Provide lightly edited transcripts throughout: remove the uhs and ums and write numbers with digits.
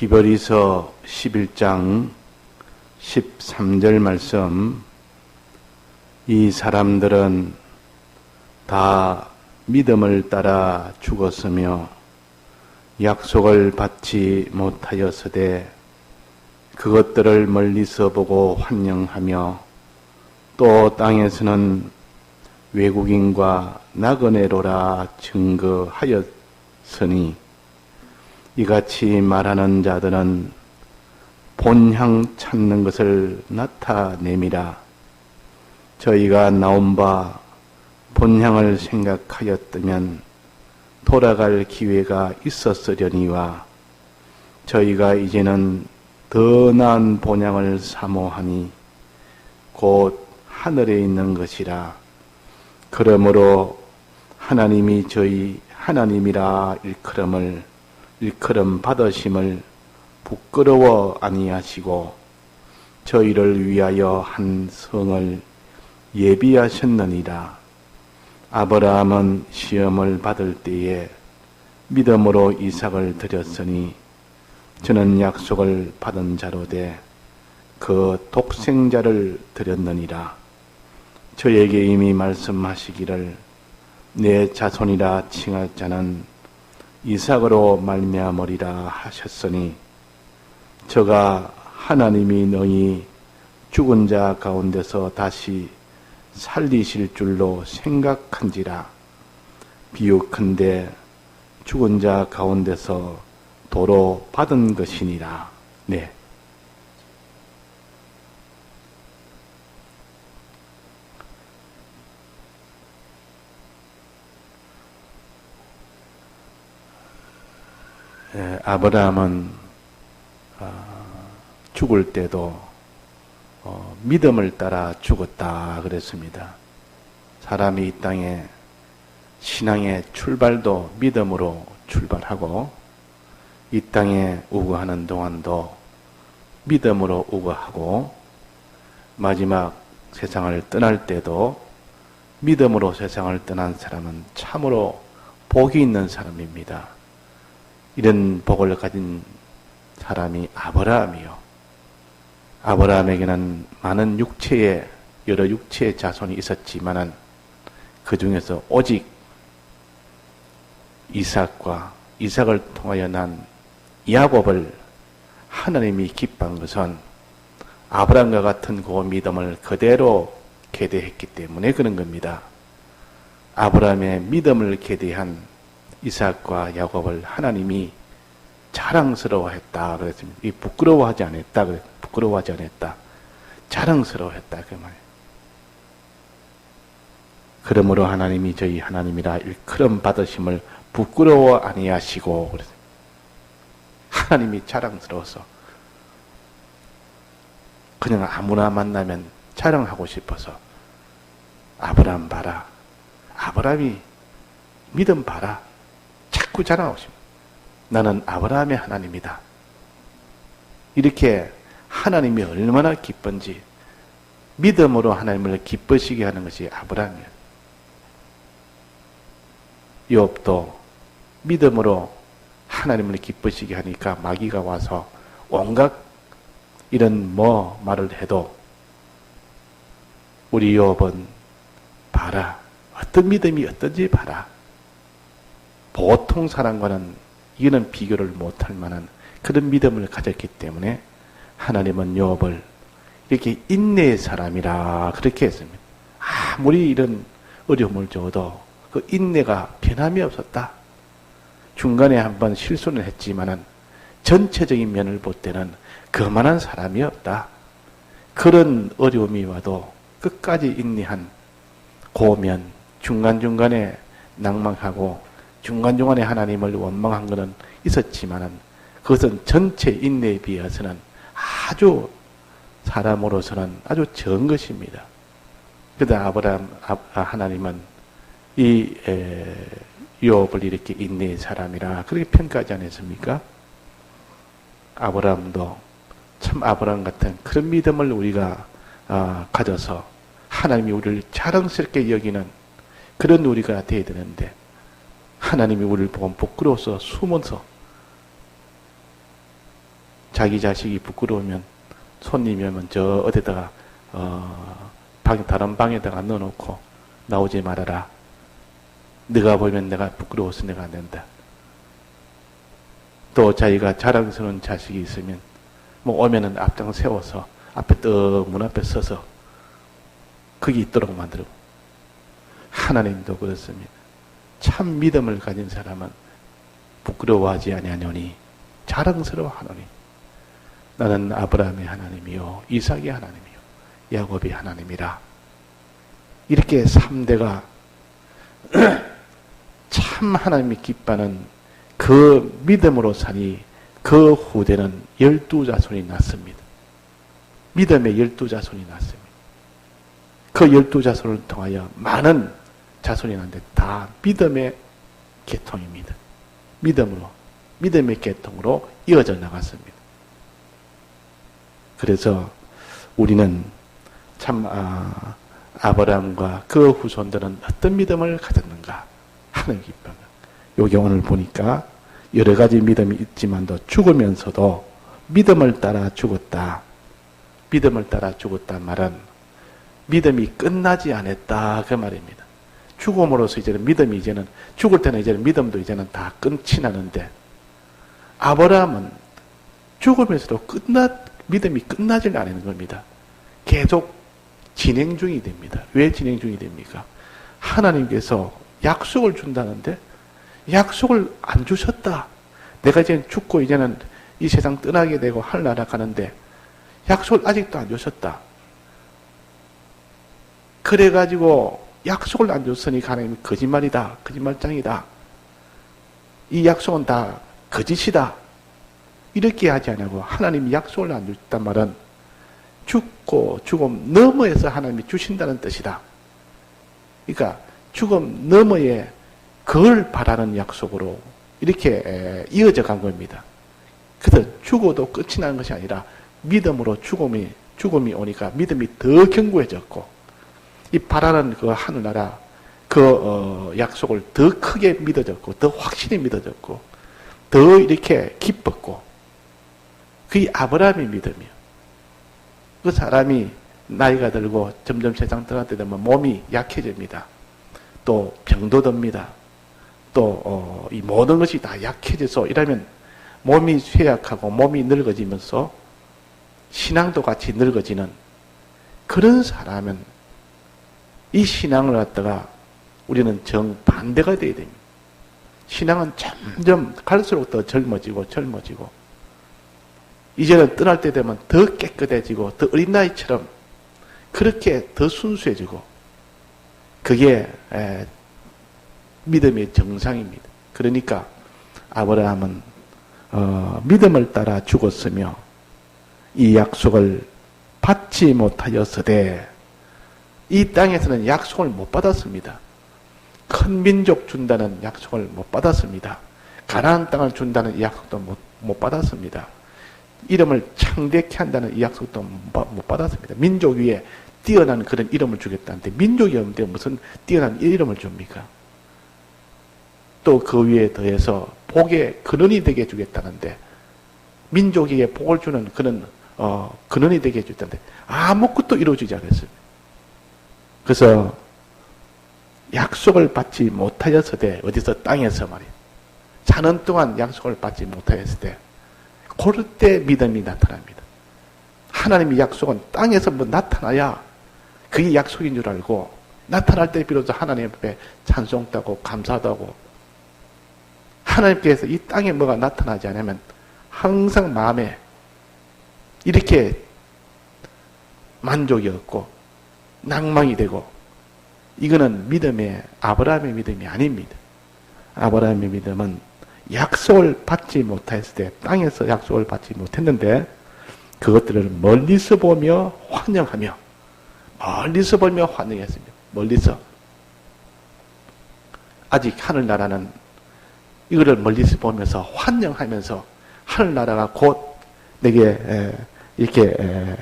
히브리서 11장 13절 말씀. 이 사람들은 다 믿음을 따라 죽었으며 약속을 받지 못하였으되 그것들을 멀리서 보고 환영하며 또 땅에서는 외국인과 나그네로라 증거하였으니 이같이 말하는 자들은 본향 찾는 것을 나타내미라. 저희가 나온 바 본향을 생각하였다면 돌아갈 기회가 있었으려니와 저희가 이제는 더 나은 본향을 사모하니 곧 하늘에 있는 것이라. 그러므로 하나님이 저희 하나님이라 일컬음 받으심을 부끄러워 아니하시고 저희를 위하여 한 성을 예비하셨느니라. 아브라함은 시험을 받을 때에 믿음으로 이삭을 드렸으니 저는 약속을 받은 자로되 그 독생자를 드렸느니라. 저에게 이미 말씀하시기를 내 자손이라 칭할 자는 이삭으로 말미암으리라 하셨으니 저가 하나님이 너희 죽은 자 가운데서 다시 살리실 줄로 생각한지라. 비유컨대 죽은 자 가운데서 도로 받은 것이니라. 네. 아브라함은 죽을 때도 믿음을 따라 죽었다 그랬습니다. 사람이 이 땅에 신앙의 출발도 믿음으로 출발하고 이 땅에 우거하는 동안도 믿음으로 우거하고 마지막 세상을 떠날 때도 믿음으로 세상을 떠난 사람은 참으로 복이 있는 사람입니다. 이런 복을 가진 사람이 아브라함이요. 아브라함에게는 많은 여러 육체의 자손이 있었지만은 그 중에서 오직 이삭을 통하여 난 야곱을 하나님이 기뻐한 것은 아브라함과 같은 그 믿음을 그대로 계대했기 때문에 그런 겁니다. 아브라함의 믿음을 계대한 이삭과 야곱을 하나님이 자랑스러워했다 그랬습니다. 이 부끄러워하지 않았다. 부끄러워하지 않았다. 자랑스러워했다 그 말. 그러므로 하나님이 저희 하나님이라 일컬음 받으심을 부끄러워 아니하시고 그랬습니다. 하나님이 자랑스러워서 그냥 아무나 만나면 자랑하고 싶어서 아브라함 봐라. 아브라함이 믿음 봐라. 자꾸 자랑하고 싶어. 나는 아브라함의 하나님이다. 이렇게 하나님이 얼마나 기쁜지 믿음으로 하나님을 기쁘시게 하는 것이 아브라함이에요. 욥도 믿음으로 하나님을 기쁘시게 하니까 마귀가 와서 온갖 이런 말을 해도 우리 욥은 봐라. 어떤 믿음이 어떤지 봐라. 보통 사람과는 이거는 비교를 못할 만한 그런 믿음을 가졌기 때문에 하나님은 욥을 이렇게 인내의 사람이라 그렇게 했습니다. 아무리 이런 어려움을 줘도 그 인내가 변함이 없었다. 중간에 한번 실수는 했지만은 전체적인 면을 볼 때는 그만한 사람이 없다. 그런 어려움이 와도 끝까지 인내한 고면, 중간중간에 낭망하고 중간중간에 하나님을 원망한 것은 있었지만은 그것은 전체 인내에 비해서는 아주 사람으로서는 아주 적은 것입니다. 그러다 하나님은 이 욥을 이렇게 인내의 사람이라 그렇게 평가하지 않았습니까? 아브라함도 참 아브라함 같은 그런 믿음을 우리가 가져서 하나님이 우리를 자랑스럽게 여기는 그런 우리가 되어야 되는데 하나님이 우리를 보고 부끄러워서 숨어서 자기 자식이 부끄러우면 손님이 오면 저 어디다가 다른 방에다가 넣어놓고 나오지 말아라. 네가 보면 내가 부끄러워서 내가 안 된다. 또 자기가 자랑스러운 자식이 있으면 뭐 오면은 앞장 세워서 앞에 문 앞에 서서 거기 있도록 만들고. 하나님도 그렇습니다. 참 믿음을 가진 사람은 부끄러워하지 아니하노니 자랑스러워하노니 나는 아브라함의 하나님이요 이삭의 하나님이요 야곱의 하나님이라. 이렇게 3대가 참 하나님이 기뻐하는 그 믿음으로 사니 그 후대는 12자손이 났습니다. 믿음의 12자손이 났습니다. 그 12자손을 통하여 많은 자손이 났는데 다 믿음의 계통입니다. 믿음의 계통으로 이어져 나갔습니다. 그래서 우리는 참 아브라함과 그 후손들은 어떤 믿음을 가졌는가 하는 기쁨. 여기 오늘 보니까 여러 가지 믿음이 있지만도 죽으면서도 믿음을 따라 죽었다. 믿음을 따라 죽었단 말은 믿음이 끝나지 않았다 그 말입니다. 죽음으로써 이제는 믿음이 이제는 죽을 때는 이제는 믿음도 이제는 다 끝이 나는데 아브라함은 죽으면서도 믿음이 끝나질 않는 겁니다. 계속 진행 중이 됩니다. 왜 진행 중이 됩니까? 하나님께서 약속을 준다는데 약속을 안 주셨다. 내가 이제 죽고 이제는 이 세상 떠나게 되고 하늘나라 가는데 약속을 아직도 안 주셨다. 그래가지고 약속을 안 줬으니 하나님이 거짓말이다. 거짓말장이다. 이 약속은 다 거짓이다. 이렇게 하지 않고 하나님이 약속을 안 줬단 말은 죽고 죽음 너머에서 하나님이 주신다는 뜻이다. 그러니까 죽음 너머에 그걸 바라는 약속으로 이렇게 이어져 간 겁니다. 그래서 죽어도 끝이 나는 것이 아니라 믿음으로 죽음이 오니까 믿음이 더 견고해졌고 이 바라는 그 하늘나라 그 약속을 더 크게 믿어졌고 더 확실히 믿어졌고 더 이렇게 기뻤고 그게 아브라함의 믿음이에요. 그 사람이 나이가 들고 점점 세상 떠나게 되면 몸이 약해집니다. 또 병도 듭니다. 또 이 모든 것이 다 약해져서 이러면 몸이 쇠약하고 몸이 늙어지면서 신앙도 같이 늙어지는 그런 사람은 이 신앙을 갖다가 우리는 정반대가 되어야 됩니다. 신앙은 점점 갈수록 더 젊어지고 이제는 떠날 때 되면 더 깨끗해지고 더 어린 나이처럼 그렇게 더 순수해지고 그게 믿음의 정상입니다. 그러니까 아브라함은 믿음을 따라 죽었으며 이 약속을 받지 못하였으되 이 땅에서는 약속을 못 받았습니다. 큰 민족 준다는 약속을 못 받았습니다. 가나안 땅을 준다는 이 약속도 못 받았습니다. 이름을 창대케 한다는 이 약속도 못 받았습니다. 민족 위에 뛰어난 그런 이름을 주겠다는데 민족이 없는데 무슨 뛰어난 이름을 줍니까? 또 그 위에 더해서 복의 근원이 되게 해주겠다는데 민족에게 복을 주는 그런 근원이 되게 해주겠다는데 아무것도 이루어지지 않았습니다. 그래서 약속을 받지 못하였을 때 어디서 땅에서 말이에요. 사는 동안 약속을 받지 못하였을 때 그럴 때 믿음이 나타납니다. 하나님의 약속은 땅에서 뭐 나타나야 그게 약속인 줄 알고 나타날 때 비로소 하나님 앞에 찬송도 하고 감사도 하고 하나님께서 이 땅에 뭐가 나타나지 않으면 항상 마음에 이렇게 만족이 없고 낭망이 되고 이거는 아브라함의 믿음이 아닙니다. 아브라함의 믿음은 약속을 받지 못했을 때 땅에서 약속을 받지 못했는데 그것들을 멀리서 보며 환영하며 환영했습니다. 멀리서 아직 하늘나라는 이거를 멀리서 보면서 환영하면서 하늘나라가 곧 내게 이렇게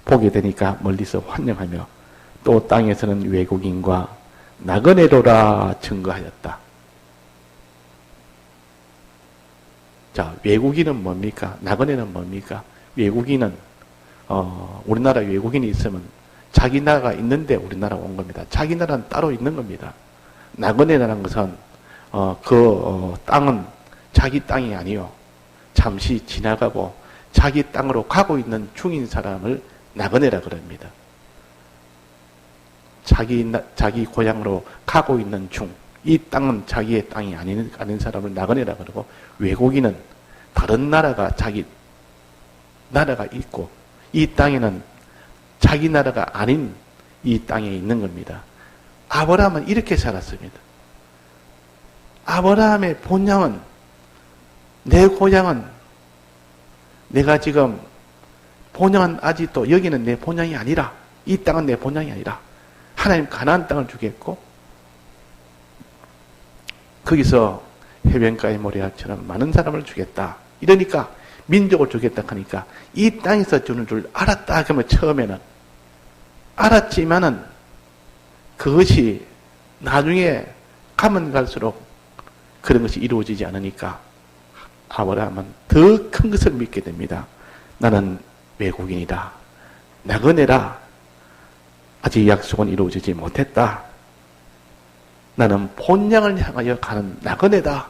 보게 되니까 멀리서 환영하며 또 땅에서는 외국인과 나그네로라 증거하였다. 자, 외국인은 뭡니까? 나그네는 뭡니까? 외국인은 우리나라 외국인이 있으면 자기 나라가 있는데 우리나라 온 겁니다. 자기 나라는 따로 있는 겁니다. 나그네라는 것은 땅은 자기 땅이 아니요. 잠시 지나가고 자기 땅으로 가고 있는 중인 사람을 나그네라 그럽니다. 자기 고향으로 가고 있는 중, 이 땅은 자기의 땅이 아닌 사람을 나그네라 그러고, 외국인은 다른 나라가 자기 나라가 있고, 이 땅에는 자기 나라가 아닌 이 땅에 있는 겁니다. 아브라함은 이렇게 살았습니다. 아브라함의 본향은, 내 고향은, 내가 지금 본향은 아직도 여기는 내 본향이 아니라, 이 땅은 내 본향이 아니라 하나님 가나안 땅을 주겠고, 거기서 해변가의 모래알처럼 많은 사람을 주겠다. 이러니까 민족을 주겠다 하니까 이 땅에서 주는 줄 알았다. 그러면 처음에는 알았지만은 그것이 나중에 가면 갈수록 그런 것이 이루어지지 않으니까 아브라함은 더 큰 것을 믿게 됩니다. 나는 외국인이다. 나그네라. 아직 약속은 이루어지지 못했다. 나는 본향을 향하여 가는 나그네다.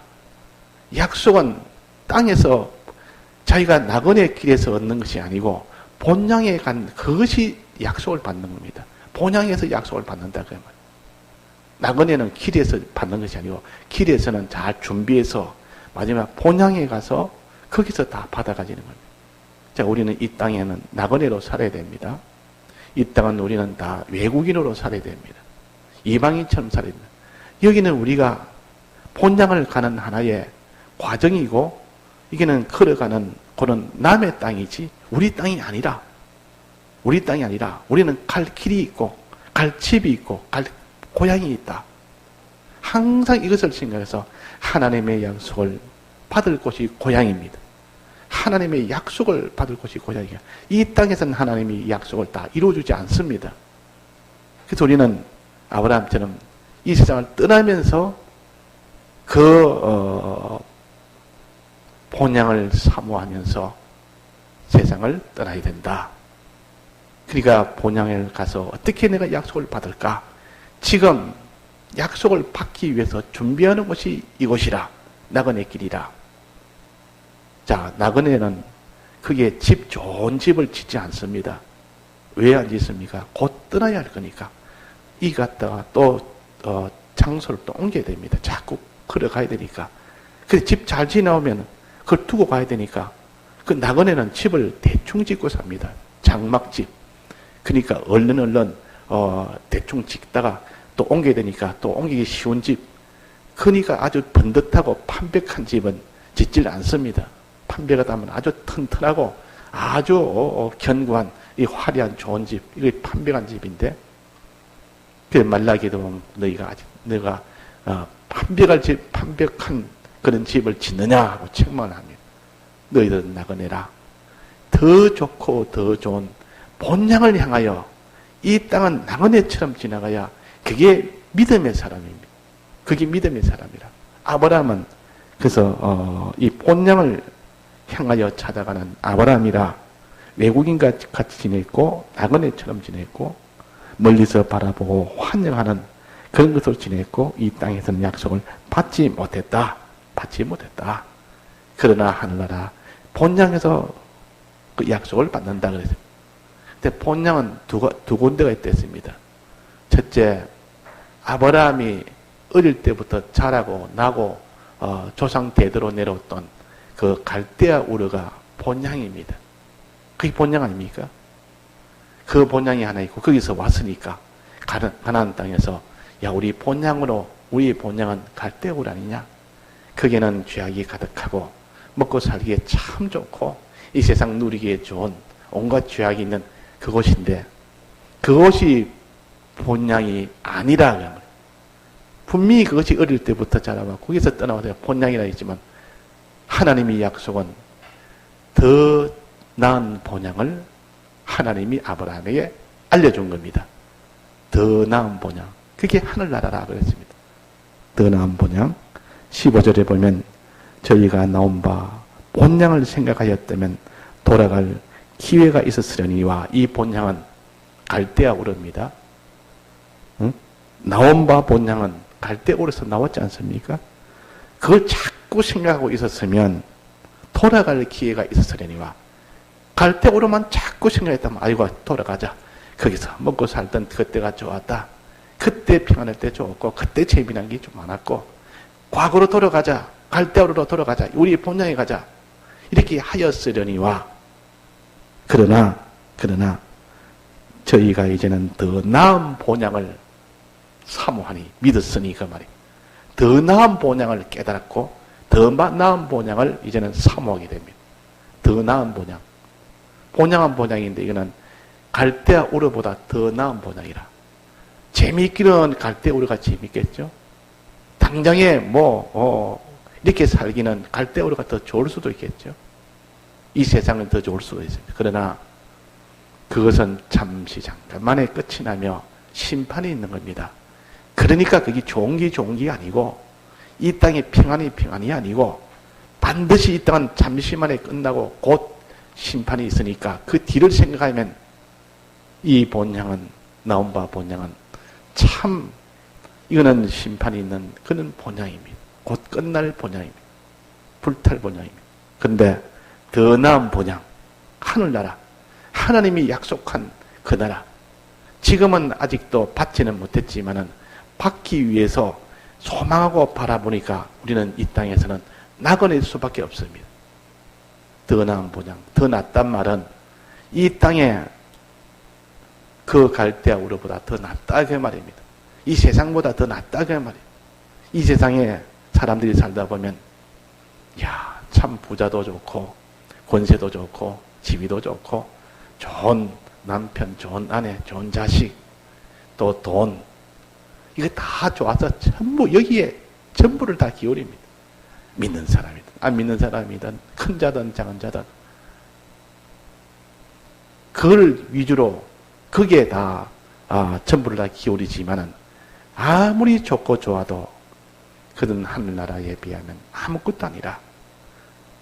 약속은 땅에서 자기가 나그네 길에서 얻는 것이 아니고 본향에 간 그것이 약속을 받는 겁니다. 본향에서 약속을 받는다. 그 말. 나그네는 길에서 받는 것이 아니고 길에서는 잘 준비해서 마지막 본향에 가서 거기서 다 받아가지는 겁니다. 자, 우리는 이 땅에는 나그네로 살아야 됩니다. 이 땅은 우리는 다 외국인으로 살아야 됩니다. 이방인처럼 살아야 됩니다. 여기는 우리가 본향을 가는 하나의 과정이고, 이게는 걸어가는 그런 남의 땅이지 우리 땅이 아니라, 우리는 갈 길이 있고 갈 집이 있고 갈 고향이 있다. 항상 이것을 생각해서 하나님의 약속을 받을 곳이 고향입니다. 하나님의 약속을 받을 곳이 고향이야. 이 땅에서는 하나님이 약속을 다 이루어주지 않습니다. 그래서 우리는 아브라함처럼 이 세상을 떠나면서 본향을 사모하면서 세상을 떠나야 된다. 그러니까 본향을 가서 어떻게 내가 약속을 받을까? 지금 약속을 받기 위해서 준비하는 곳이 이곳이라. 나그네 길이라. 자, 나그네는 그게 좋은 집을 짓지 않습니다. 왜 안 짓습니까? 곧 떠나야 할 거니까. 이 갔다가 또 장소를 또 옮겨야 됩니다. 자꾸 걸어가야 되니까. 그래서 집 잘 지나오면 그걸 두고 가야 되니까. 그 나그네는 집을 대충 짓고 삽니다. 장막집. 그러니까 얼른 대충 짓다가 또 옮겨야 되니까 또 옮기기 쉬운 집. 그러니까 아주 번듯하고 판백한 집은 짓질 않습니다. 판백하다면 아주 튼튼하고 아주 견고한 이 화려한 좋은 집. 이게 판백한 집인데, 그래 말라기도 보면 너가 판백한 그런 집을 짓느냐 하고 책망을 합니다. 너희들은 나그네라. 더 좋고 더 좋은 본향을 향하여 이 땅은 나그네처럼 지나가야 그게 믿음의 사람입니다. 그게 믿음의 사람이라. 아브라함은 그래서 이 본향을 향하여 찾아가는 아브라함이라. 외국인과 같이 지냈고 나그네처럼 지냈고 멀리서 바라보고 환영하는 그런 것으로 지냈고, 이 땅에서는 약속을 받지 못했다. 그러나 하늘나라 본향에서 그 약속을 받는다 그랬어요. 근데 본향은 두 군데가 있댔습니다. 첫째, 아브라함이 어릴 때부터 자라고 나고 조상 대대로 내려왔던 그 갈대아 우르가 본향입니다. 그게 본향 아닙니까? 그 본향이 하나 있고 거기서 왔으니까 가나안 땅에서 야, 우리의 본향은 갈대아 우르 아니냐? 거기는 죄악이 가득하고 먹고 살기에 참 좋고 이 세상 누리기에 좋은 온갖 죄악이 있는 그곳인데, 그것이 본향이 아니라 분명히 그것이 어릴 때부터 자라고 거기서 떠나와서 본향이라 했지만, 하나님의 약속은 더 나은 본향을 하나님이 아브라함에게 알려준 겁니다. 더 나은 본향. 그게 하늘나라라 그랬습니다. 더 나은 본향. 15절에 보면 저희가 나온 바 본향을 생각하였다면 돌아갈 기회가 있었으려니와 이 본향은 갈대아 우르입니다. 응? 나온 바 본향은 갈대아 우르에서 나왔지 않습니까? 그걸 자꾸 생각하고 있었으면 돌아갈 기회가 있었으려니와 갈대아 우르만 자꾸 생각했다면 아이고 돌아가자. 거기서 먹고 살던 그때가 좋았다. 그때 평안할 때 좋았고 그때 재미난 게 좀 많았고 과거로 돌아가자. 갈대아 우르로 돌아가자. 우리 본향에 가자. 이렇게 하였으려니와 그러나 저희가 이제는 더 나은 본향을 사모하니 믿었으니 그 말이 더 나은 본향을 깨달았고 더 나은 본향을 이제는 사모하게 됩니다. 더 나은 본향. 본향은 본향인데 이거는 갈대아 우르보다 더 나은 본향이라. 재미있기는 갈대아 우르가 재밌겠죠. 당장에 이렇게 살기는 갈대아 우르가 더 좋을 수도 있겠죠. 이 세상은 더 좋을 수도 있습니다. 그러나 그것은 잠시 잠깐만에 끝이 나며 심판이 있는 겁니다. 그러니까 그게 좋은 게 아니고 이 땅의 평안이 아니고 반드시 이 땅은 잠시만에 끝나고 곧 심판이 있으니까 그 뒤를 생각하면 이 본향은 나온 바 본향은 참 이거는 심판이 있는 그런 본향입니다. 곧 끝날 본향입니다. 불탈 본향입니다. 그런데 더 나은 본향, 하늘나라, 하나님이 약속한 그 나라. 지금은 아직도 받지는 못했지만은 받기 위해서 소망하고 바라보니까 우리는 이 땅에서는 낙원일 수밖에 없습니다. 더 나은 본향, 더 낫단 말은 이 땅에 그 갈대아 우르보다 더 낫다 그 말입니다. 이 세상보다 더 낫다 그 말이에요. 이 세상에 사람들이 살다 보면 참 부자도 좋고 권세도 좋고 지위도 좋고 좋은 남편, 좋은 아내, 좋은 자식, 또 돈 이거 다 좋아서 전부 여기에 전부를 다 기울입니다. 믿는 사람이든 안 믿는 사람이든 큰 자든 작은 자든 그걸 위주로 거기에 다 전부를 다 기울이지만은 아무리 좋고 좋아도 그는 하늘나라에 비하면 아무것도 아니라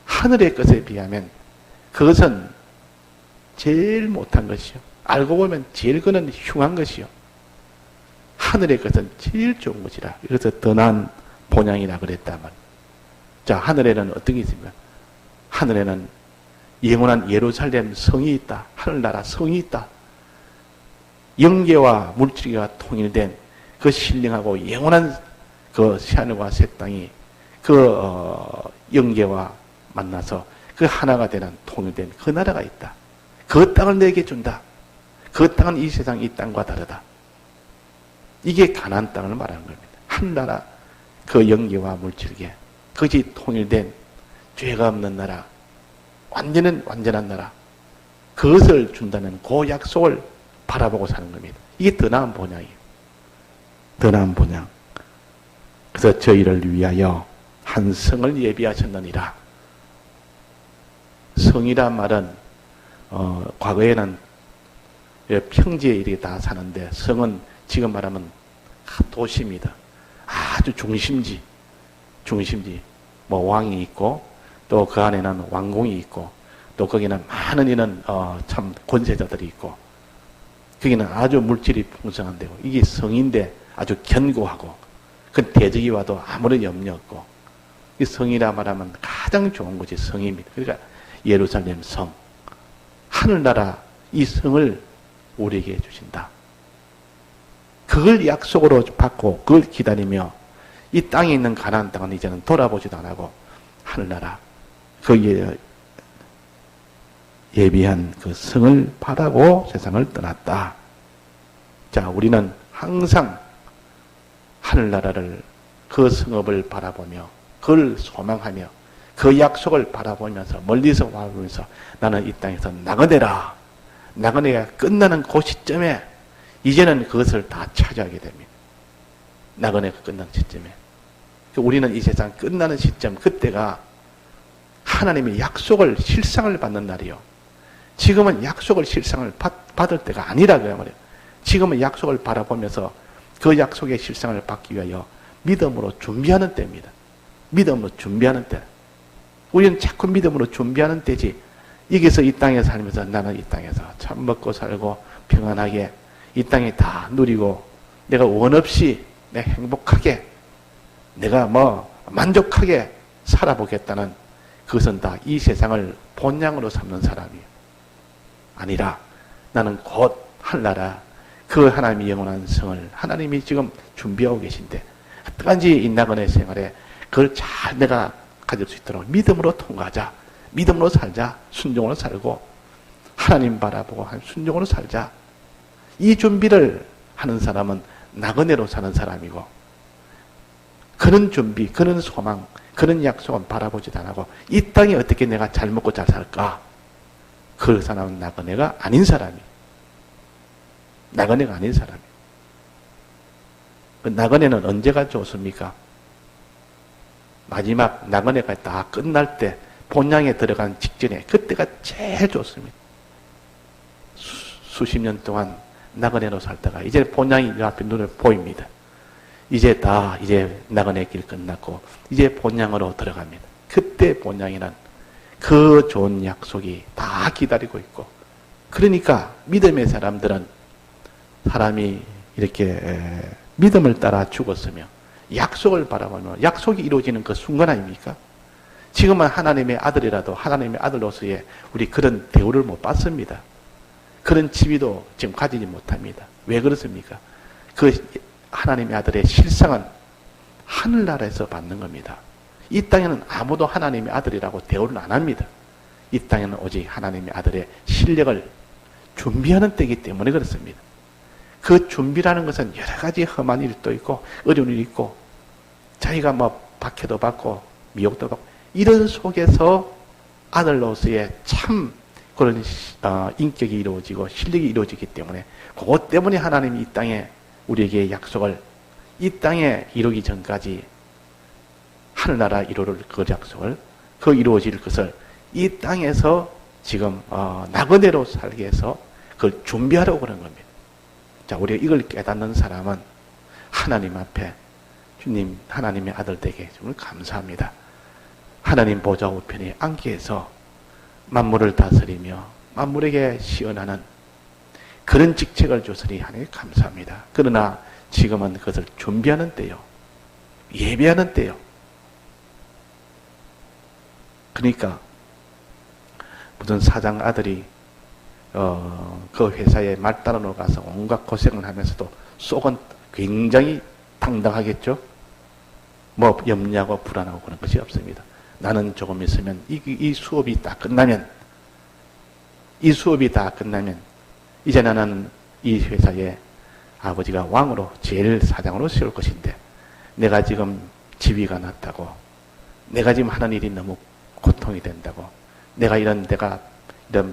하늘의 것에 비하면 그것은 제일 못한 것이요. 알고 보면 제일 그는 흉한 것이요. 하늘의 것은 제일 좋은 것이라. 그래서 더 나은 본향이라 그랬다면. 자, 하늘에는 어떤 게 있습니까? 하늘에는 영원한 예루살렘 성이 있다. 하늘나라 성이 있다. 영계와 물질과 통일된 그 신령하고 영원한 그 새하늘과 새 땅이 영계와 만나서 그 하나가 되는 통일된 그 나라가 있다. 그 땅을 내게 준다. 그 땅은 이 세상 이 땅과 다르다. 이게 가나안 땅을 말하는 겁니다. 한 나라, 그 영계와 물질계, 그것이 통일된 죄가 없는 나라, 완전한 나라, 그것을 준다는 그 약속을 바라보고 사는 겁니다. 이게 더 나은 본향이에요. 더 나은 본향. 그래서 저희를 위하여 한 성을 예비하셨느니라. 성이란 말은 과거에는 평지에 이렇게 다 사는데 성은 지금 말하면 도시입니다. 아주 중심지. 뭐 왕이 있고 또 그 안에는 왕궁이 있고 또 거기는 많은 이는 참 권세자들이 있고 거기는 아주 물질이 풍성한 데고 이게 성인데 아주 견고하고 그 대적이 와도 아무런 염려 없고 이 성이라 말하면 가장 좋은 곳이 성입니다. 그러니까 예루살렘 성, 하늘나라 이 성을 우리에게 주신다. 그걸 약속으로 받고 그걸 기다리며 이 땅에 있는 가나안 땅은 이제는 돌아보지도 안 하고 하늘나라 거기에 예비한 그 성을 바라고 세상을 떠났다. 자, 우리는 항상 하늘나라를 그 성읍을 바라보며 그걸 소망하며 그 약속을 바라보면서 멀리서 바라보면서 나는 이 땅에서 나그네라. 나그네가 끝나는 그 시점에 이제는 그것을 다 차지하게 됩니다. 나그네가 끝나는 시점에. 우리는 이 세상 끝나는 시점, 그때가 하나님의 약속을 실상을 받는 날이요. 지금은 약속을 실상을 받을 때가 아니라 그야 말이에요. 지금은 약속을 바라보면서 그 약속의 실상을 받기 위하여 믿음으로 준비하는 때입니다. 믿음으로 준비하는 때. 우리는 자꾸 믿음으로 준비하는 때지. 여기서 이 땅에 살면서 나는 이 땅에서 참 먹고 살고 평안하게 이 땅에 다 누리고 내가 원 없이 내가 행복하게 내가 만족하게 살아보겠다는 그것은 다 이 세상을 본향으로 삼는 사람이에요. 아니라 나는 곧 하늘나라 그 하나님의 영원한 성을 하나님이 지금 준비하고 계신데 어떡한지 이 나그네 생활에 그걸 잘 내가 가질 수 있도록 믿음으로 통과하자. 믿음으로 살자. 순종으로 살고 하나님 바라보고 순종으로 살자. 이 준비를 하는 사람은 나그네로 사는 사람이고 그런 준비, 그런 소망, 그런 약속은 바라보지도 않고 이 땅에 어떻게 내가 잘 먹고 잘 살까? 그 사람은 나그네가 아닌 사람이에요. 나그네가 아닌 사람이에요. 그 나그네는 언제가 좋습니까? 마지막 나그네가 다 끝날 때 본향에 들어간 직전에 그때가 제일 좋습니다. 수십 년 동안 나그네로 살다가 이제 본향이 내 앞에 눈에 보입니다. 이제 나그네 길 끝났고 이제 본향으로 들어갑니다. 그때 본향에는 그 좋은 약속이 다 기다리고 있고 그러니까 믿음의 사람들은 사람이 이렇게 믿음을 따라 죽었으며 약속을 바라보며 약속이 이루어지는 그 순간 아닙니까? 지금은 하나님의 아들이라도 하나님의 아들로서의 우리 그런 대우를 못 받습니다. 그런 지위도 지금 가지지 못합니다. 왜 그렇습니까? 그 하나님의 아들의 실상은 하늘나라에서 받는 겁니다. 이 땅에는 아무도 하나님의 아들이라고 대우를 안 합니다. 이 땅에는 오직 하나님의 아들의 실력을 준비하는 때이기 때문에 그렇습니다. 그 준비라는 것은 여러 가지 험한 일도 있고 어려운 일이 있고 자기가 박해도 받고 미혹도 받고 이런 속에서 아들로서의 참 그런 인격이 이루어지고 실력이 이루어지기 때문에 그것 때문에 하나님이 이 땅에 우리에게 약속을 이 땅에 이루기 전까지 하늘나라 이루를 그 약속을 그 이루어질 것을 이 땅에서 지금 나그네로 살게 해서 그걸 준비하려고 그런 겁니다. 자, 우리가 이걸 깨닫는 사람은 하나님 앞에 주님 하나님의 아들 되게 정말 감사합니다. 하나님 보좌 우편에 앉게 해서 만물을 다스리며 만물에게 시연하는 그런 직책을 주시니 하나님 감사합니다. 그러나 지금은 그것을 준비하는 때요. 예배하는 때요. 그러니까 무슨 사장 아들이 그 회사에 말단으로 가서 온갖 고생을 하면서도 속은 굉장히 당당하겠죠. 염려하고 불안하고 그런 것이 없습니다. 나는 조금 있으면 이 수업이 다 끝나면 이제 나는 이 회사에 아버지가 왕으로 제일 사장으로 세울 것인데 내가 지금 지위가 낮다고 내가 지금 하는 일이 너무 고통이 된다고 내가 이런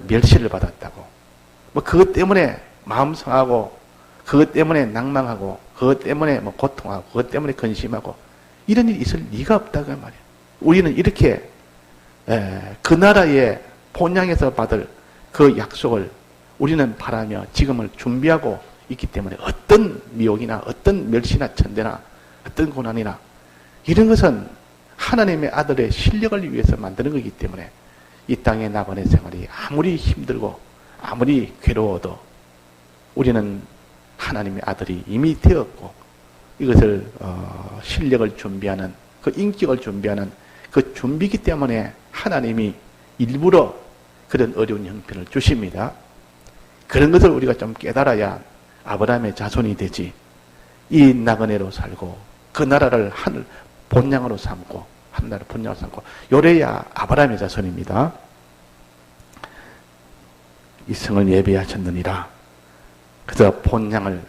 멸시를 받았다고 그것 때문에 마음 상하고 그것 때문에 낭망하고 그것 때문에 고통하고 그것 때문에 근심하고 이런 일이 있을 리가 없다고 말이야. 우리는 이렇게 그 나라의 본향에서 받을 그 약속을 우리는 바라며 지금을 준비하고 있기 때문에 어떤 미혹이나 어떤 멸시나 천대나 어떤 고난이나 이런 것은 하나님의 아들의 실력을 위해서 만드는 거기 때문에 이 땅의 나그네 생활이 아무리 힘들고 아무리 괴로워도 우리는 하나님의 아들이 이미 되었고 이것을 실력을 준비하는 그 인격을 준비하는 그 준비이기 때문에 하나님이 일부러 그런 어려운 형편을 주십니다. 그런 것을 우리가 좀 깨달아야 아브라함의 자손이 되지 이 나그네로 살고 그 나라를 하늘 본향으로 삼고 하늘나라 본향으로 삼고 요래야 아브라함의 자손입니다. 이 성을 예배하셨느니라. 그래서 본향을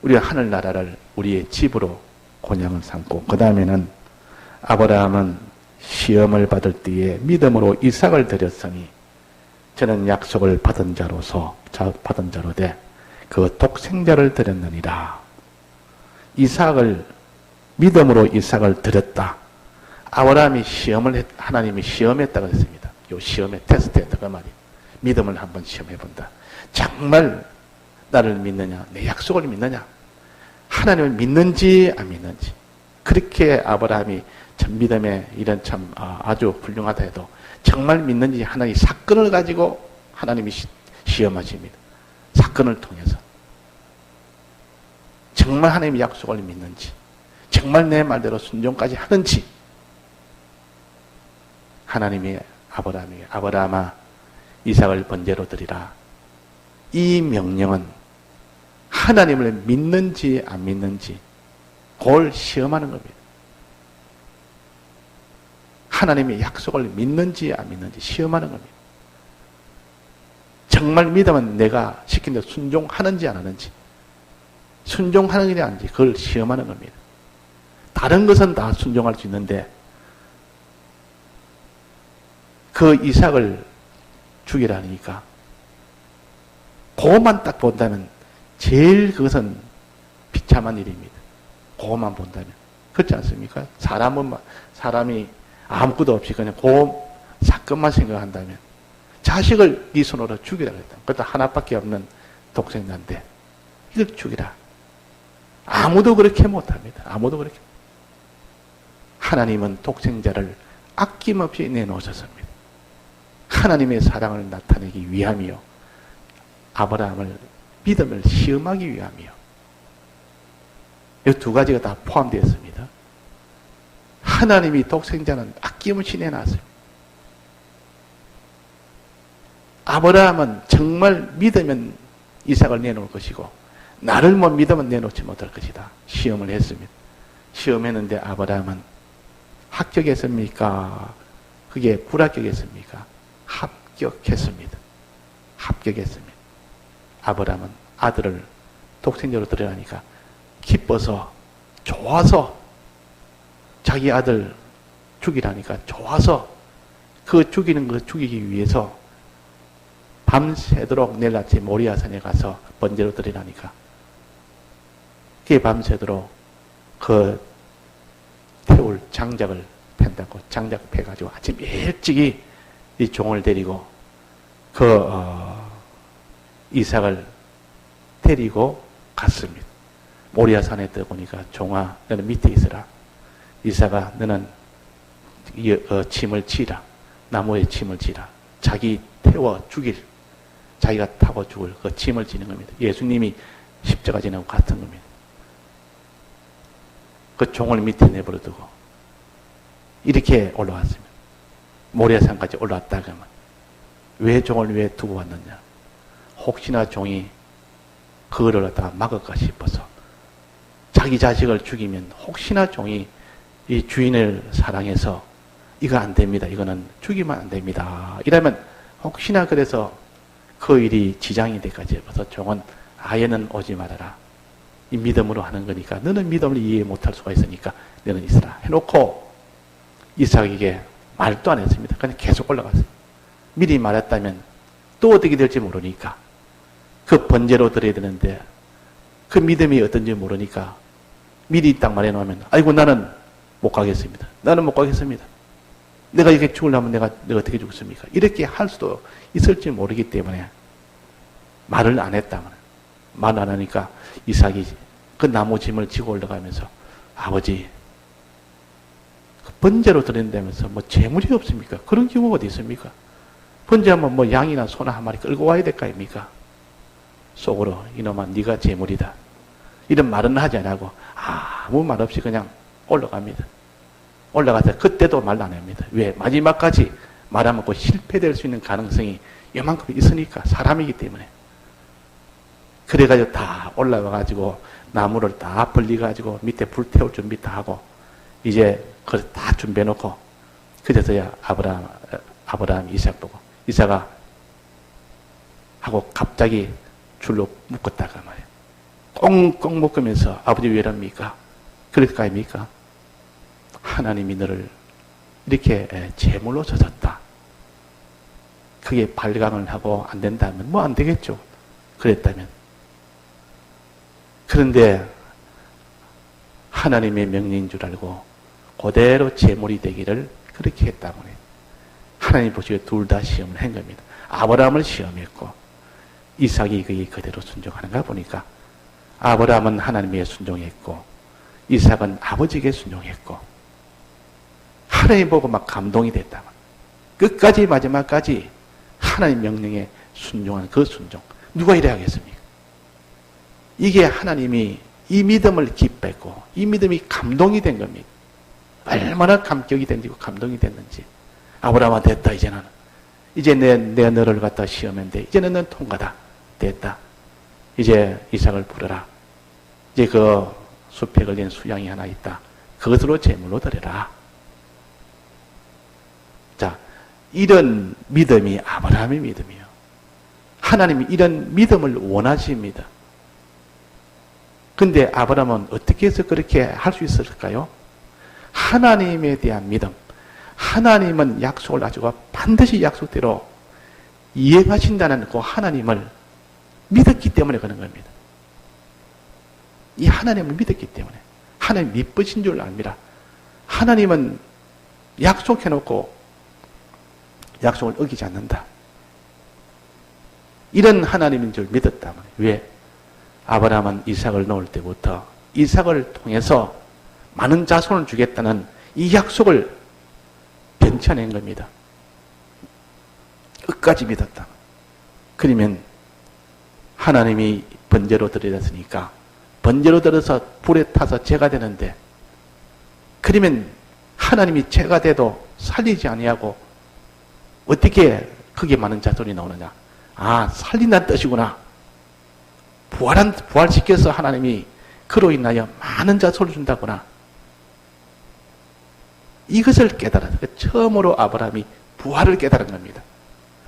우리가 하늘나라를 우리의 집으로 본향을 삼고 그 다음에는 아브라함은 시험을 받을 때에 믿음으로 이삭을 드렸으니 저는 약속을 받은 자로 돼 그 독생자를 드렸느니라. 믿음으로 이삭을 드렸다. 아브라함이 하나님이 시험했다고 했습니다. 요 시험에 테스트했다고 말이에요. 믿음을 한번 시험해본다. 정말 나를 믿느냐? 내 약속을 믿느냐? 하나님을 믿는지 안 믿는지. 그렇게 아브라함이 참 믿음에 이런 참 아주 훌륭하다 해도 정말 믿는지 하나님 사건을 가지고 하나님이 시험하십니다. 사건을 통해서 정말 하나님의 약속을 믿는지, 정말 내 말대로 순종까지 하는지, 하나님이 아브라함에게 아브라함아 이삭을 번제로 드리라. 이 명령은 하나님을 믿는지 안 믿는지 그걸 시험하는 겁니다. 하나님의 약속을 믿는지 안 믿는지 시험하는 겁니다. 정말 믿으면 내가 시킨 대로 순종하는지 안 하는지, 순종하는지 아닌지 그걸 시험하는 겁니다. 다른 것은 다 순종할 수 있는데 그 이삭을 죽이라니까 그것만 딱 본다면 제일 그것은 비참한 일입니다. 그것만 본다면. 그렇지 않습니까? 사람이 아무것도 없이 그냥 그 사건만 생각한다면 자식을 네 손으로 죽이라 그랬다. 그것도 하나밖에 없는 독생자인데 이걸 죽이라. 아무도 그렇게 못합니다. 아무도 그렇게. 하나님은 독생자를 아낌없이 내놓으셨습니다. 하나님의 사랑을 나타내기 위함이요. 아브라함을 믿음을 시험하기 위함이요. 이 두 가지가 다 포함되어 있습니다. 하나님이 독생자는 아낌없이 내놨습니다. 아브라함은 정말 믿으면 이삭을 내놓을 것이고 나를 못 믿으면 내놓지 못할 것이다. 시험을 했습니다. 시험했는데 아브라함은 합격했습니까? 그게 불합격했습니까? 합격했습니다. 합격했습니다. 아브라함은 아들을 독생자로 드리라니까 기뻐서 좋아서 자기 아들 죽이라니까 좋아서 그 죽이는 거 죽이기 위해서 밤새도록 내일 아침 모리아산에 가서 번제로 드리라니까 그게 밤새도록 그 태울 장작을 팬다고 장작 패가지고 아침 일찍이 이 종을 데리고 이삭을 데리고 갔습니다. 모리아산에 들어오니까 종아 너는 밑에 있으라. 이삭아 너는 침을 치라. 나무에 침을 치라. 자기 태워 죽일 자기가 타고 죽을 그 짐을 지는 겁니다. 예수님이 십자가 지는 것 같은 겁니다. 그 종을 밑에 내버려두고 이렇게 올라왔습니다. 모리아산까지 올라왔다가 왜 종을 왜 두고 왔느냐? 혹시나 종이 그거를 갖다가 막을까 싶어서 자기 자식을 죽이면 혹시나 종이 이 주인을 사랑해서 이거 안 됩니다. 이거는 죽이면 안 됩니다. 이러면 혹시나 그래서 그 일이 지장이 될까 싶어서 종은 아예는 오지 말아라. 이 믿음으로 하는 거니까 너는 믿음을 이해 못할 수가 있으니까 너는 있으라 해놓고 이삭에게 말도 안 했습니다. 그냥 계속 올라갔어요. 미리 말했다면 또 어떻게 될지 모르니까 그 번제로 드려야 되는데 그 믿음이 어떤지 모르니까 미리 딱 말해놓으면 아이고 나는 못 가겠습니다. 나는 못 가겠습니다. 내가 이렇게 죽으려면 내가 어떻게 죽습니까? 이렇게 할 수도 있을지 모르기 때문에 말을 안 했다면 말 안 하니까 이삭이 그 나무 짐을 지고 올라가면서 아버지 그 번제로 드린다면서 뭐 재물이 없습니까? 그런 경우가 어디 있습니까? 번제하면 뭐 양이나 소나 한 마리 끌고 와야 될 거 아닙니까? 속으로 이놈아 네가 재물이다. 이런 말은 하지 않고 아무 말 없이 그냥 올라갑니다. 올라가서 그때도 말 안 합니다. 왜? 마지막까지 말하면 그 실패될 수 있는 가능성이 요만큼 있으니까 사람이기 때문에 그래가지고 다 올라와가지고 나무를 다 벌리가지고 밑에 불 태울 준비 다 하고 이제 그걸 다 준비해놓고 그래서야 아브라함 이삭 보고 이삭아 하고 갑자기 줄로 묶었다가 말이에요. 꽁꽁 묶으면서 아버지 왜 이럽니까? 그럴 거 아닙니까? 하나님이 너를 이렇게 제물로 줬다. 그게 발광을 하고 안 된다면 뭐 안 되겠죠. 그랬다면. 그런데 하나님의 명령인 줄 알고 그대로 제물이 되기를 그렇게 했다고 해요. 하나님 보시기에 둘 다 시험을 한 겁니다. 아브라함을 시험했고 이삭이 그게 그대로 순종하는가 보니까 아브라함은 하나님에게 순종했고 이삭은 아버지에게 순종했고 하나님 보고 막 감동이 됐다. 끝까지 마지막까지 하나님 명령에 순종하는 그 순종. 누가 이래 하겠습니까? 이게 하나님이 이 믿음을 기뻐했고 이 믿음이 감동이 된 겁니다. 얼마나 감격이 된지고 감동이 됐는지. 아브라함아 됐다 이제는. 이제 내 너를 갖다 시험했는데 이제는 넌 통과다. 됐다. 이제 이삭을 부르라. 이제 그 숲에 걸린 수양이 하나 있다. 그것으로 제물로 드려라. 자, 이런 믿음이 아브라함의 믿음이에요. 하나님이 이런 믿음을 원하십니다. 근데 아브라함은 어떻게 해서 그렇게 할 수 있었을까요? 하나님에 대한 믿음. 하나님은 약속을 가지고 반드시 약속대로 이행하신다는 그 하나님을 믿었기 때문에 그런 겁니다. 이 하나님을 믿었기 때문에. 하나님 믿으신 줄 압니다. 하나님은 약속해놓고 약속을 어기지 않는다. 이런 하나님인 줄 믿었다. 왜? 아브라함은 이삭을 놓을 때부터 이삭을 통해서 많은 자손을 주겠다는 이 약속을 변쳐낸 겁니다. 끝까지 믿었다. 그러면 하나님이 번제로 드렸으니까 번제로 들어서 불에 타서 죄가 되는데 그러면 하나님이 죄가 돼도 살리지 아니하고 어떻게 크게 많은 자손이 나오느냐? 아, 살린다는 뜻이구나. 부활시켜서 하나님이 그로 인하여 많은 자손을 준다구나. 이것을 깨달아서 처음으로 아브라함이 부활을 깨달은 겁니다.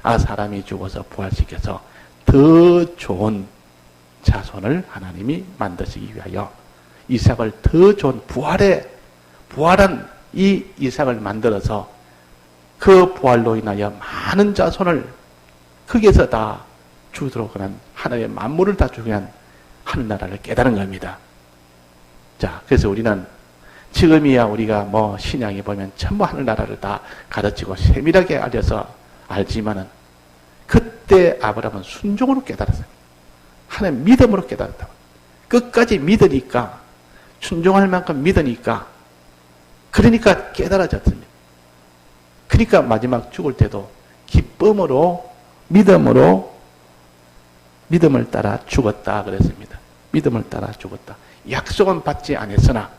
아, 사람이 죽어서 부활시켜서 더 좋은 자손을 하나님이 만드시기 위하여 이삭을 더 좋은 부활한 이 이삭을 만들어서 그 부활로 인하여 많은 자손을 거기에서 다 주도록 하는 하나님의 만물을 다 주게 한 하늘나라를 깨달은 겁니다. 자, 그래서 우리는 지금이야 우리가 뭐 신앙에 보면 전부 하늘나라를 다 가르치고 세밀하게 알려서 알지만은 그때 아브라함은 순종으로 깨달았어요. 하나님 믿음으로 깨달았다. 끝까지 믿으니까 순종할 만큼 믿으니까 그러니까 깨달아졌습니다. 그러니까 마지막 죽을 때도 기쁨으로 믿음을 따라 죽었다 그랬습니다. 믿음을 따라 죽었다. 약속은 받지 않았으나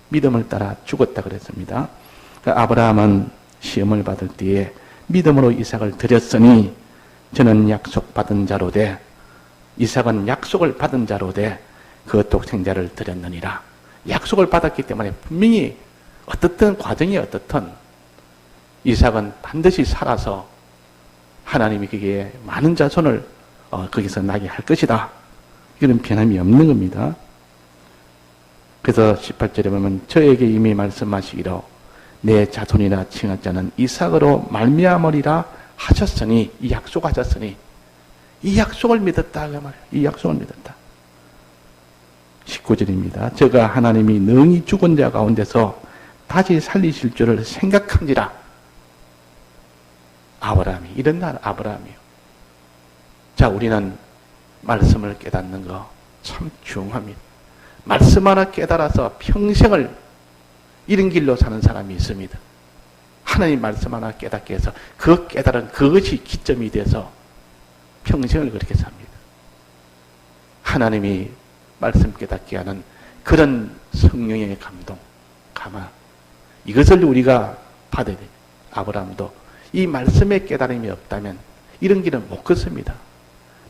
믿음을 따라 죽었다 그랬습니다. 아브라함은 시험을 받을 때에 믿음으로 이삭을 드렸으니 저는 약속받은 자로 돼 이삭은 약속을 받은 자로 돼 그 독생자를 드렸느니라. 약속을 받았기 때문에 분명히 어떻든 과정이 어떻든 이삭은 반드시 살아서 하나님이 그게 많은 자손을 거기서 나게 할 것이다. 이런 변함이 없는 겁니다. 그래서 18절에 보면 저에게 이미 말씀하시기로 내 자손이라 칭할 자는 이삭으로 말미암으리라 하셨으니 이 약속하셨으니 이 약속을 믿었다 그 말이에요. 이 약속을 믿었다. 19절입니다. 저가 하나님이 능히 죽은 자 가운데서 다시 살리실 줄을 생각한지라. 아브라함이 이런 날 아브라함이요. 자, 우리는 말씀을 깨닫는 거 참 중요합니다. 말씀 하나 깨달아서 평생을 이런 길로 사는 사람이 있습니다. 하나님 말씀 하나 깨닫게 해서 그 깨달은 그것이 기점이 돼서 평생을 그렇게 삽니다. 하나님이 말씀 깨닫게 하는 그런 성령의 감동, 감화 이것을 우리가 받아야 돼요. 아브라함도 이 말씀의 깨달음이 없다면 이런 길은 못 걷습니다.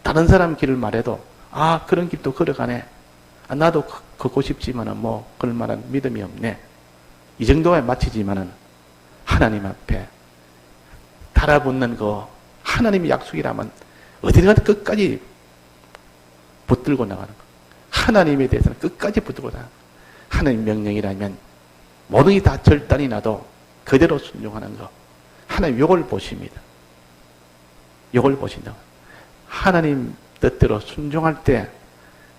다른 사람 길을 말해도 아 그런 길도 걸어가네. 아, 나도 걷고 싶지만은 뭐 그럴 만한 믿음이 없네. 이 정도에 마치지만은 하나님 앞에 달아붙는 그 하나님의 약속이라면 어디가 끝까지 붙들고 나가는 거. 하나님에 대해서는 끝까지 붙들고 나가는 거. 하나님 명령이라면 모든 게 다 절단이 나도 그대로 순종하는 거. 하나님 요걸 보십니다. 요걸 보신다고. 하나님 뜻대로 순종할 때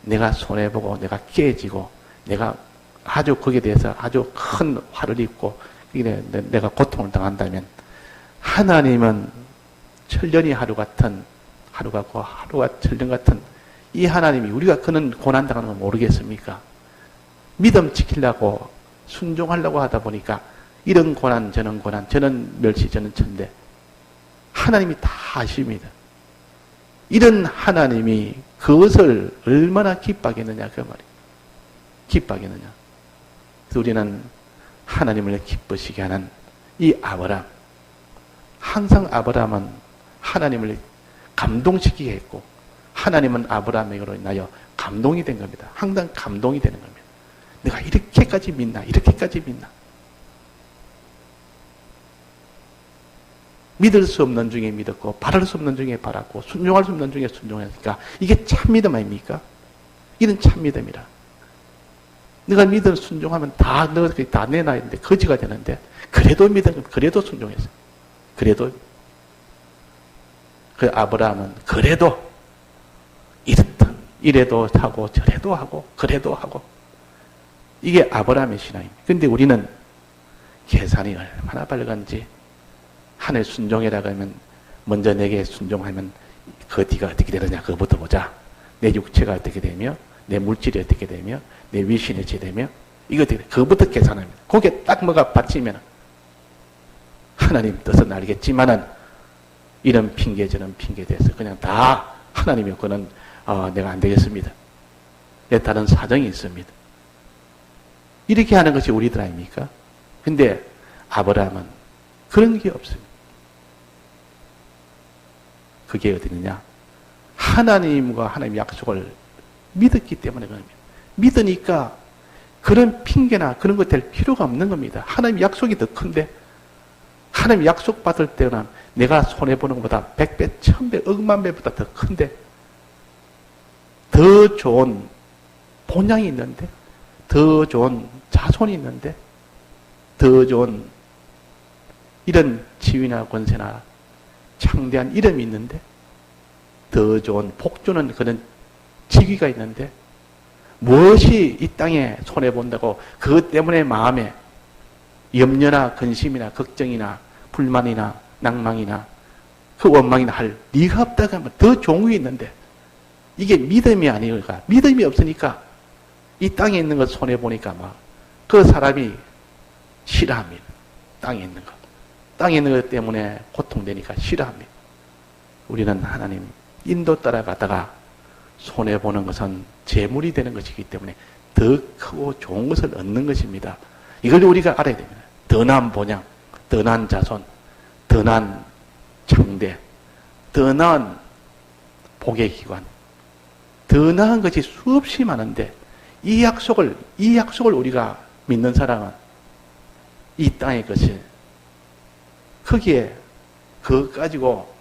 내가 손해보고 내가 깨지고 내가 아주 거기에 대해서 아주 큰 화를 입고 내가 고통을 당한다면 하나님은 천년이 하루 같은 하루가 고 하루가 천년 같은 이 하나님이 우리가 그는 고난당하는 거 모르겠습니까? 믿음 지키려고 순종하려고 하다 보니까 이런 고난, 저는 멸시, 저는 천대. 하나님이 다 아십니다. 이런 하나님이 그것을 얼마나 기뻐하겠느냐, 그 말이에요. 기뻐하겠느냐. 그래서 우리는 하나님을 기쁘시게 하는 이 아브라함. 항상 아브라함은 하나님을 감동시키게 했고, 하나님은 아브라함으로 인하여 감동이 된 겁니다. 항상 감동이 되는 겁니다. 내가 이렇게까지 믿나, 이렇게까지 믿나. 믿을 수 없는 중에 믿었고, 바랄 수 없는 중에 바랐고, 순종할 수 없는 중에 순종했으니까, 이게 참 믿음 아닙니까? 이런 참 믿음이라. 내가 믿음 순종하면 다 내놔야 되는데, 거지가 되는데, 그래도 믿음, 그래도 순종했어요. 그래도, 그 아브라함은 그래도, 이래도 하고, 저래도 하고, 그래도 하고, 이게 아브라함의 신앙입니다. 근데 우리는 계산이 얼마나 밝은지, 하늘 순종해라고 하면, 먼저 내게 순종하면, 그 뒤가 어떻게 되느냐, 그거부터 보자. 내 육체가 어떻게 되며, 내 물질이 어떻게 되며, 내 위신이 어떻게 되며, 이거 어떻게 돼? 그거부터 계산합니다. 거기에 딱 뭐가 받치면, 하나님 뜻은 알겠지만은, 이런 핑계, 저런 핑계 대해서 그냥 다 하나님의 그는, 내가 안 되겠습니다. 내 다른 사정이 있습니다. 이렇게 하는 것이 우리들 아닙니까? 근데 아브라함은 그런 게 없습니다. 그게 어디느냐? 하나님과 하나님의 약속을 믿었기 때문에 그럽니다. 믿으니까 그런 핑계나 그런 거 될 필요가 없는 겁니다. 하나님의 약속이 더 큰데, 하나님 약속 받을 때는 내가 손해보는 것보다 100배, 1000배, 억만 배보다 더 큰데, 더 좋은 본향이 있는데, 더 좋은 자손이 있는데, 더 좋은 이런 지위나 권세나 창대한 이름이 있는데, 더 좋은 복주는 그런 직위가 있는데, 무엇이 이 땅에 손해본다고 그것 때문에 마음에 염려나 근심이나 걱정이나 불만이나 낭망이나 그 원망이나 할 리가 없다고 하면 더 좋은 게 있는데, 이게 믿음이 아니니까, 믿음이 없으니까 이 땅에 있는 것 손해보니까 막 그 사람이 싫어합니다. 땅에 있는 것. 땅에 있는 것 때문에 고통되니까 싫어합니다. 우리는 하나님 인도 따라가다가 손해보는 것은 재물이 되는 것이기 때문에 더 크고 좋은 것을 얻는 것입니다. 이걸 우리가 알아야 됩니다. 더 나은 본향, 더 나은 자손, 더 나은 창대, 더 나은 복의 기관, 더 나은 것이 수없이 많은데, 이 약속을 우리가 믿는 사람은 이 땅의 것이 거기에 그거 가지고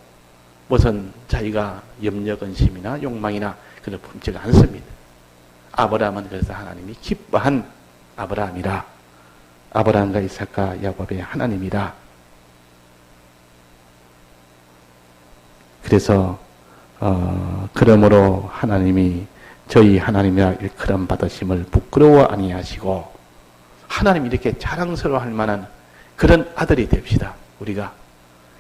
무슨 자기가 염려, 근심이나 욕망이나 그런 품질 않습니다. 아브라함은 그래서 하나님이 기뻐한 아브라함이라. 아브라함과 이삭과 야곱의 하나님이라. 그래서 그러므로 하나님이 저희 하나님이라 일컬음 받으심을 부끄러워 아니하시고, 하나님 이렇게 자랑스러워할 만한 그런 아들이 됩시다. 우리가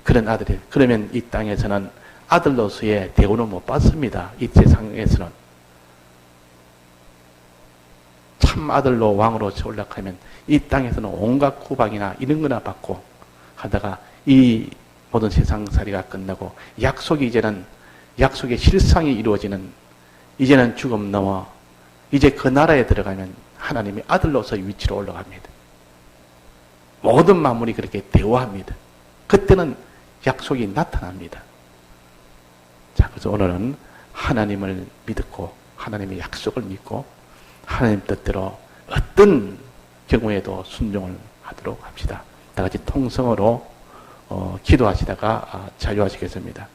그런 아들이. 그러면 이 땅에서는 아들로서의 대우는 못 받습니다. 이 세상에서는. 참 아들로 왕으로 올라가면 이 땅에서는 온갖 구박이나 이런 거나 받고 하다가 이 모든 세상살이가 끝나고 약속의 실상이 이루어지는, 이제는 죽음 넘어 이제 그 나라에 들어가면 하나님이 아들로서 위치로 올라갑니다. 모든 만물이 그렇게 대우합니다. 그때는 약속이 나타납니다. 자, 그래서 오늘은 하나님을 믿고 하나님의 약속을 믿고 하나님 뜻대로 어떤 경우에도 순종을 하도록 합시다. 다 같이 통성으로 기도하시다가 자유하시겠습니다.